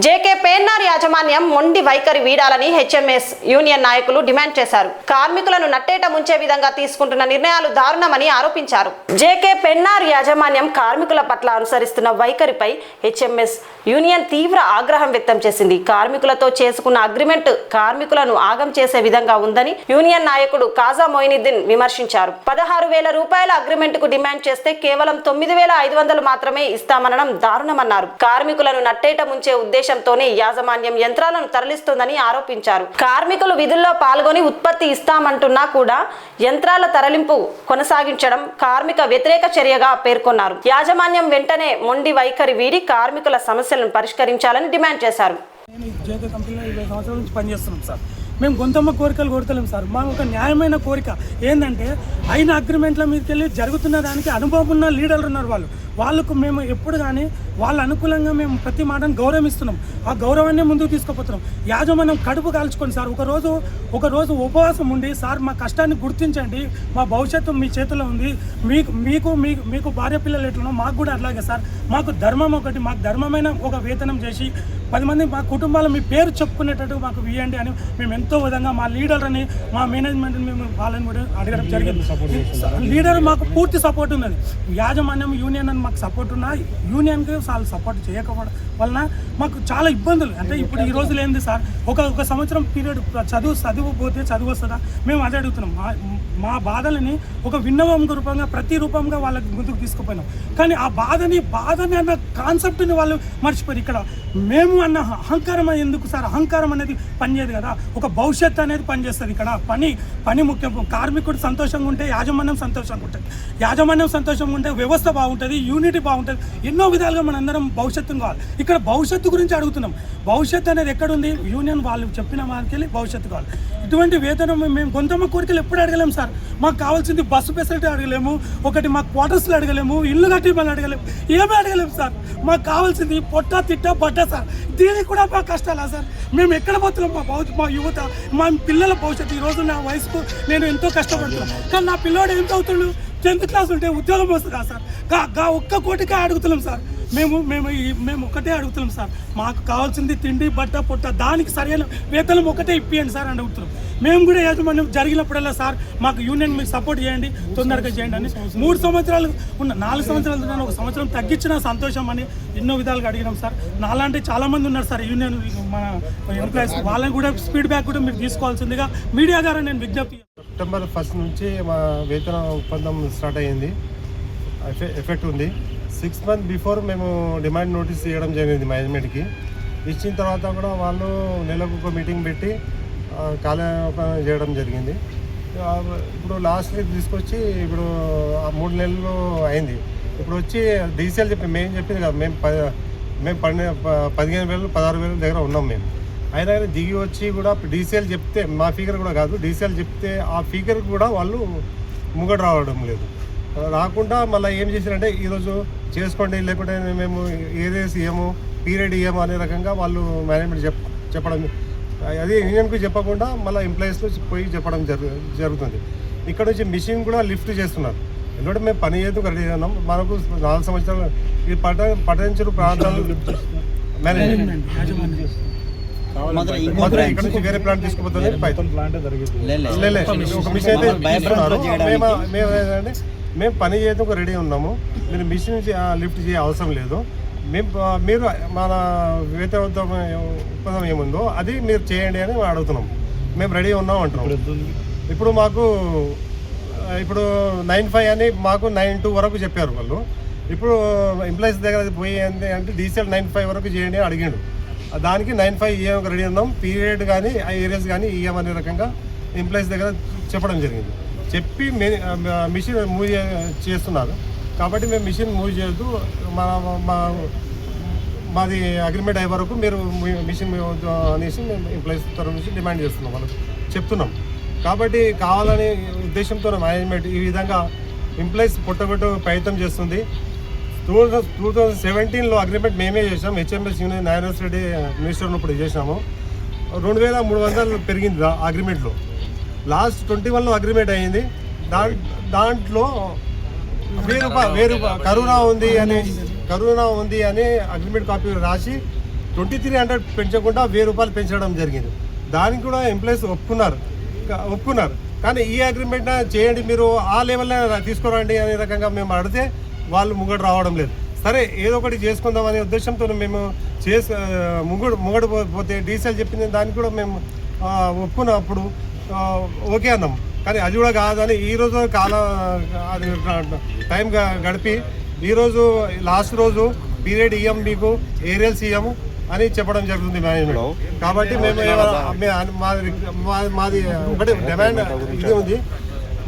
JK పేన్నార్ యాజమాన్యం మొండి వైఖరి వీడాలని హెచ్ఎంఎస్ యూనియన్ నాయకులు డిమాండ్ చేశారు. కార్మికులను నట్టేట ముంచే విధంగా తీసుకుంటున్న నిర్ణయాలు దారుణమని ఆరోపించారు. జేకే పేన్నార్ యాజమాన్యం కార్మికుల పట్ల అనుసరిస్తున్న వైఖరిపై హెచ్ఎంఎస్ యూనియన్ తీవ్ర ఆగ్రహం వ్యక్తం చేసింది. కార్మికులతో చేసుకున్న అగ్రిమెంట్ కార్మికులను ఆగం చేసే విధంగా ఉందని యూనియన్ నాయకుడు కాజా మొయినుద్దీన్ విమర్శించారు. 16,000 రూపాయల అగ్రిమెంట్ కు డిమాండ్ చేస్తే కేవలం 9,500 మాత్రమే ఇస్తామనడం దారుణమన్నారు. కార్మికులను నట్టేట ముంచే ఉద్దేశంతోనే యాజమాన్యం యంత్రాలను తరలిస్తోందని ఆరోపించారు. కార్మికులు విధుల్లో పాల్గొని ఉత్పత్తి ఇస్తామంటున్నా కూడా యంత్రాల తరలింపు కొనసాగించడం కార్మిక వ్యతిరేక చర్యగా పేర్కొన్నారు. యాజమాన్యం వెంటనే మొండి వైఖరి వీడి కార్మికుల సమస్యలను పరిష్కరించాలని డిమాండ్ చేశారు. నేను జేకే కంపెనీలో 20 సంవత్సరాల నుంచి పనిచేస్తున్నాం సార్. మేము గొంతమ్మ కోరికలు కొడతలేం సార్. మా ఒక న్యాయమైన కోరిక ఏంటంటే అయిన అగ్రిమెంట్ల మీదకి వెళ్ళి జరుగుతున్న దానికి అనుభవం ఉన్న లీడర్లు ఉన్నారు. వాళ్ళకు మేము ఎప్పుడు కానీ వాళ్ళ అనుకూలంగా మేము ప్రతి మాటను గౌరవిస్తున్నాం. ఆ గౌరవాన్ని ముందుకు తీసుకుపోతున్నాం. యాజమాన్యం కడుపు కాల్చుకోండి సార్. ఒకరోజు ఉపవాసం ఉండి సార్ మా కష్టాన్ని గుర్తించండి, మా భవిష్యత్తు మీ చేతిలో ఉంది, మీకు భార్య పిల్లలు ఎట్లనో మాకు కూడా అట్లాగే సార్. మాకు ధర్మం ఒకటి, మాకు ధర్మమైన ఒక వేతనం చేసి 10 మంది మా కుటుంబాలు మీ పేరు చెప్పుకునేటట్టు మాకు ఇవ్వండి అని మేము ఎంతో విధంగా మా లీడర్ని, మా మేనేజ్మెంట్ని మేము వాళ్ళని కూడా అడగడం జరిగింది. లీడర్ మాకు పూర్తి సపోర్ట్ ఉన్నది. యాజమాన్యం యూనియన్ అని మాకు సపోర్ట్ ఉన్నా యూనియన్కి వాళ్ళు సపోర్ట్ చేయకపోవడం వలన మాకు చాలా ఇబ్బందులు. అంటే ఇప్పుడు ఈ రోజులు ఏంది సార్, ఒక సంవత్సరం పీరియడ్ చదువు పోతే చదువు వస్తుందా మేము అదే అడుగుతున్నాం. మా బాధలని ఒక విన్నవం రూపంగా ప్రతి రూపంగా వాళ్ళకి ముందుకు తీసుకుపోయినాం. కానీ ఆ బాధని అన్న కాన్సెప్ట్ని వాళ్ళు మర్చిపోయారు. ఇక్కడ మేము అన్న అహంకారం ఎందుకు సార్? అహంకారం అనేది పనిచేయదు కదా. ఒక భవిష్యత్తు అనేది పనిచేస్తుంది. ఇక్కడ పని ముఖ్యం. కార్మికుడు సంతోషంగా ఉంటే యాజమాన్యం సంతోషంగా ఉంటుంది, యాజమాన్యం సంతోషంగా ఉంటే వ్యవస్థ బాగుంటుంది, యూనిటీ బాగుంటుంది. ఎన్నో విధాలుగా మనందరం భవిష్యత్తును కావాలి. ఇక్కడ భవిష్యత్తు గురించి అడుగుతున్నాం. భవిష్యత్తు అనేది ఎక్కడుంది? యూనియన్ వాళ్ళు చెప్పిన వారికి వెళ్ళి భవిష్యత్తు కావాలి. ఇటువంటి వేతనం మేము కొంతమ్మ కోరికలు ఎప్పుడు అడగలేము సార్. మాకు కావాల్సింది బస్సు ఫెసిలిటీ అడగలేము, ఒకటి మాకు క్వార్టర్స్లు అడగలేము, ఇల్లు కట్టి మళ్ళీ అడగలేము, ఏమీ అడగలేము సార్. మాకు కావాల్సింది పొట్ట తిట్ట బట్ట సార్. దీనికి కూడా మా కష్టాలా సార్? మేము ఎక్కడ పోతున్నాం? మా యువత, మా పిల్లల భవిష్యత్తు. ఈరోజు నా వయసుకు నేను ఎంతో కష్టపడుతున్నాను. కానీ నా పిల్లోడు ఏం చదువుతాడు? 10th క్లాస్ ఉంటే ఉద్యోగం వస్తుందా సార్? ఒక్క కోటికే అడుగుతున్నాం సార్. మేము ఒక్కటే అడుగుతున్నాం సార్. మాకు కావాల్సింది తిండి బట్ట పొట్ట, దానికి సరైన వేతనం ఒకటే ఇప్పియండి సార్ అని అడుగుతున్నాం. మేము కూడా యాజమాన్యం జరిగినప్పుడల్లా సార్ మాకు యూనియన్ మీకు సపోర్ట్ చేయండి, తొందరగా చేయండి అని 3 సంవత్సరాలు ఉన్న 4 సంవత్సరాలు ఉన్నాను, 1 సంవత్సరం తగ్గించిన సంతోషం అని ఎన్నో విధాలుగా అడిగినాం సార్. నాలాంటి చాలామంది ఉన్నారు సార్ యూనియన్ మన ఎంప్లాయీస్. వాళ్ళని కూడా ఫీడ్బ్యాక్ కూడా మీరు తీసుకోవాల్సిందిగా మీడియా ద్వారా నేను విజ్ఞప్తి. సెప్టెంబర్ 1 నుంచి మా వేతన ఒప్పందం స్టార్ట్ అయ్యింది, ఎఫెక్ట్ ఉంది. 6 months బిఫోర్ మేము డిమాండ్ నోటీస్ ఇవ్వడం జరిగింది మేనేజ్మెంట్కి. ఇచ్చిన తర్వాత కూడా వాళ్ళు నెలకు ఒక మీటింగ్ పెట్టి కాలయాపన చేయడం జరిగింది. ఇప్పుడు లాస్ట్ వీక్ తీసుకొచ్చి ఇప్పుడు 3 నెలలు అయింది. ఇప్పుడు వచ్చి డీసీఎల్ చెప్పి మేము చెప్పింది కదా, మేము 15,000 16,000 దగ్గర ఉన్నాం మేము. అయినా కానీ దిగి వచ్చి కూడా డీసీఎల్ చెప్తే, మా ఫిగర్ కూడా కాదు, డీసీఎల్ చెప్తే ఆ ఫిగర్ కూడా వాళ్ళు ముంగడు రావడం లేదు. రాకుండా మళ్ళీ ఏం చేశారంటే ఈరోజు చేసుకోండి, లేకుంటే మేము ఏదేసి ఇయ్యము, పీరియడ్ ఇయ్యము అనే రకంగా వాళ్ళు మేనేజ్మెంట్ చెప్పడం, అది యూనియన్కి చెప్పకుండా మళ్ళీ ఎంప్లాయీస్లో పోయి చెప్పడం జరుగుతుంది. ఇక్కడ నుంచి మిషన్ కూడా లిఫ్ట్ చేస్తున్నారు. ఎందుకంటే మేము పని చేస్తూ రెడీ ఉన్నాం. మనకు 4 సంవత్సరాలు ఈ పట్టణించరు ప్రాంతాలు మేనేజ్మెంట్ ఇక్కడ నుంచి వేరే ప్లాంట్ తీసుకుపోతుంది. ఒక మిషన్ అయితే తీసుకున్నారు. మేమేంటంటే మేము పని చేయడం రెడీ ఉన్నాము, మీరు మిషన్ లిఫ్ట్ చేయ అవసరం లేదు. మీరు మన వేతన ఒప్పందం ఏముందో అది మీరు చేయండి అని అడుగుతున్నాం. మేము రెడీ ఉన్నాం అంటున్నాం. ఇప్పుడు మాకు 9-5 అని మాకు 9-2 వరకు చెప్పారు వాళ్ళు. ఇప్పుడు ఎంప్లాయీస్ దగ్గర పోయి అంటే డీసీఎల్ 9-5 వరకు చేయండి అని అడిగాడు. దానికి 9-5 ఇయ్యం రెడీ ఉన్నాం. పీరియడ్ కానీ ఏరియాస్ కానీ ఇయ్యమనే రకంగా ఎంప్లాయీస్ దగ్గర చెప్పడం జరిగింది. చెప్పి మిషన్ మూవ్ చేస్తున్నారు. కాబట్టి మేము మిషన్ మూవ్ చేయొద్దు, మాది అగ్రిమెంట్ అయ్యే వరకు మీరు మిషన్ అనేసి మేము ఎంప్లాయీస్ తరఫు నుంచి డిమాండ్ చేస్తున్నాం, వాళ్ళకి చెప్తున్నాం. కాబట్టి కావాలనే ఉద్దేశంతో మేనేజ్మెంట్ ఈ విధంగా ఎంప్లాయీస్ పొట్టగొట్టు ప్రయత్నం చేస్తుంది. 2017లో అగ్రిమెంట్ మేమే చేసాం. HMS union Narayana Reddy minister ఉన్నప్పుడు చేసినాము. 2,300 పెరిగింది అగ్రిమెంట్లో. లాస్ట్ 21లో అగ్రిమెంట్ అయ్యింది. దాంట్లో 1000 కరోనా ఉంది అని అగ్రిమెంట్ కాపీ రాసి 2300 పెంచకుండా 1000 రూపాయలు పెంచడం జరిగింది. దానికి కూడా ఎంప్లాయీస్ ఒప్పుకున్నారు. కానీ ఈ అగ్రిమెంట్ చేయండి, మీరు ఆ లెవెల్లో తీసుకురండి అనే రకంగా మేము అడిగితే వాళ్ళు ముంగడు రావడం లేదు. సరే ఏదో ఒకటి చేసుకుందాం అనే ఉద్దేశంతో మేము ముంగడు పోతే డీసీఎల్ చెప్పిన దానికి కూడా మేము ఒప్పుకున్నప్పుడు ఓకే అన్నాం. కానీ అది కూడా కాదని ఈరోజు అది టైం గడిపి ఈరోజు లాస్ట్ రోజు పీరియడ్ ఇయ్యం, మీకు ఏరియల్స్ ఇయ్యము అని చెప్పడం జరుగుతుంది మేనేజ్మెంట్. కాబట్టి మేము మాది ఒకటి డిమాండ్ ఇది ఉంది,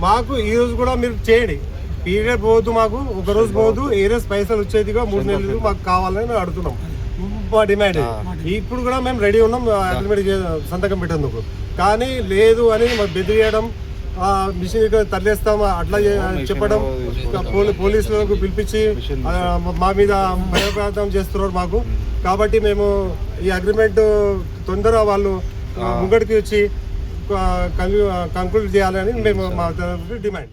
మాకు ఈరోజు కూడా మీరు చేయండి, పీరియడ్ పోవద్దు, మాకు ఒక రోజు పోవద్దు, ఏరియల్స్ పైసలు వచ్చేదిగా 3 నెలలు మాకు కావాలని అడుగుతున్నాం. మా డిమాండ్ ఇప్పుడు కూడా మేము రెడీ ఉన్నాం అగ్రిమెంట్ సంతకం పెట్టేందుకు. కానీ లేదు అని మాకు బెదిరియడం, మిషన్ ఇక్కడ తరలిస్తాం అట్లా చెప్పడం, పోలీసులకు పిలిపించి మా మీద భయప్రాంతం చేస్తున్నారు మాకు. కాబట్టి మేము ఈ అగ్రిమెంట్ తొందరగా వాళ్ళు ముంగడికి వచ్చి కంక్లూడ్ చేయాలని మేము మా డిమాండ్.